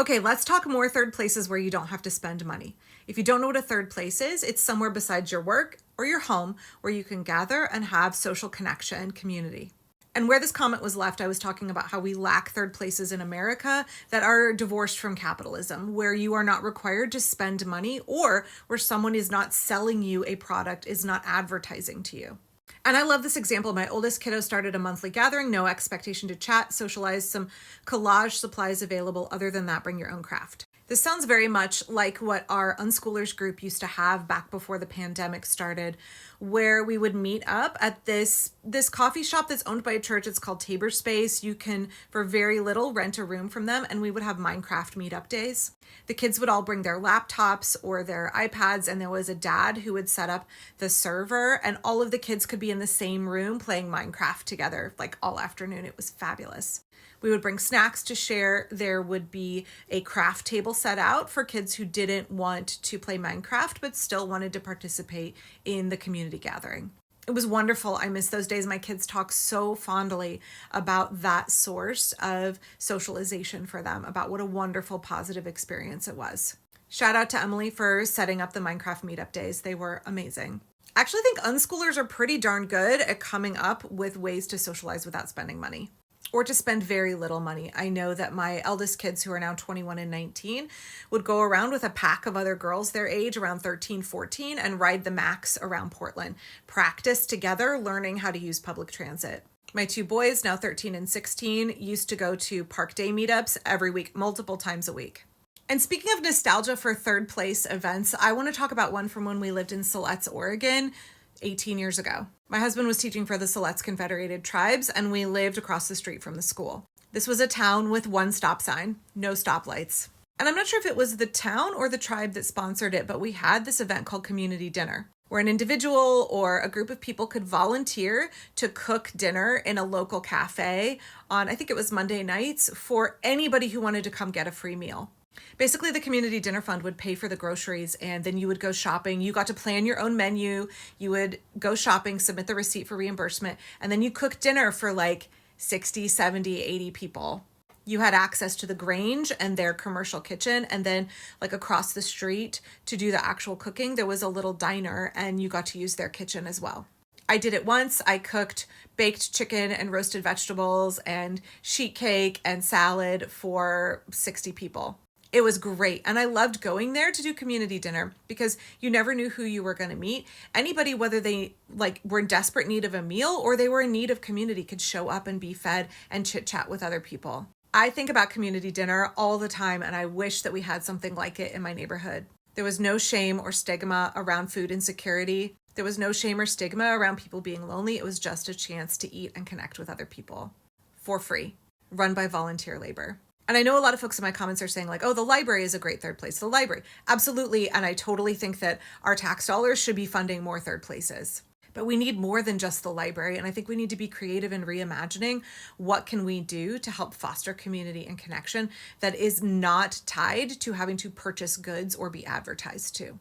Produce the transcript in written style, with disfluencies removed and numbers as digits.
Okay, let's talk more third places where you don't have to spend money. If you don't know what a third place is, it's somewhere besides your work or your home where you can gather and have social connection and community. And where this comment was left, I was talking about how we lack third places in America that are divorced from capitalism, where you are not required to spend money or where someone is not selling you a product, is not advertising to you. And I love this example. My oldest kiddo started a monthly gathering, no expectation to chat, socialize, some collage supplies available. Other than that, bring your own craft. This sounds very much like what our unschoolers group used to have back before the pandemic started, where we would meet up at this coffee shop that's owned by a church. It's called Tabor Space. You can, for very little, rent a room from them, and we would have Minecraft meetup days. The kids would all bring their laptops or their iPads, and there was a dad who would set up the server, and all of the kids could be in the same room playing Minecraft together, like all afternoon. It was fabulous. We would bring snacks to share. There would be a craft table set out for kids who didn't want to play Minecraft, but still wanted to participate in the community gathering. It was wonderful. I miss those days. My kids talk so fondly about that source of socialization for them, about what a wonderful, positive experience it was. Shout out to Emily for setting up the Minecraft meetup days. They were amazing. I actually think unschoolers are pretty darn good at coming up with ways to socialize without spending money, or to spend very little money. I know that my eldest kids, who are now 21 and 19, would go around with a pack of other girls their age, around 13, 14, and ride the Max around Portland, practice together, learning how to use public transit. My two boys, now 13 and 16, used to go to park day meetups every week, multiple times a week. And speaking of nostalgia for third place events, I want to talk about one from when we lived in Siletz, Oregon, 18 years ago. My husband was teaching for the Siletz Confederated Tribes, and we lived across the street from the school. This was a town with one stop sign, no stoplights. And I'm not sure if it was the town or the tribe that sponsored it, but we had this event called Community Dinner, where an individual or a group of people could volunteer to cook dinner in a local cafe on, I think it was Monday nights, for anybody who wanted to come get a free meal. Basically, the community dinner fund would pay for the groceries, and then you would go shopping. You got to plan your own menu. You would go shopping, submit the receipt for reimbursement, and then you cook dinner for like 60, 70, 80 people. You had access to the Grange and their commercial kitchen, and then like across the street to do the actual cooking, there was a little diner, and you got to use their kitchen as well. I did it once. I cooked baked chicken and roasted vegetables and sheet cake and salad for 60 people. It was great. And I loved going there to do community dinner because you never knew who you were going to meet. Anybody, whether they were in desperate need of a meal or they were in need of community, could show up and be fed and chit chat with other people. I think about community dinner all the time, and I wish that we had something like it in my neighborhood. There was no shame or stigma around food insecurity. There was no shame or stigma around people being lonely. It was just a chance to eat and connect with other people for free, run by volunteer labor. And I know a lot of folks in my comments are saying like, oh, the library is a great third place. The library, absolutely. And I totally think that our tax dollars should be funding more third places. But we need more than just the library. And I think we need to be creative in reimagining what can we do to help foster community and connection that is not tied to having to purchase goods or be advertised to.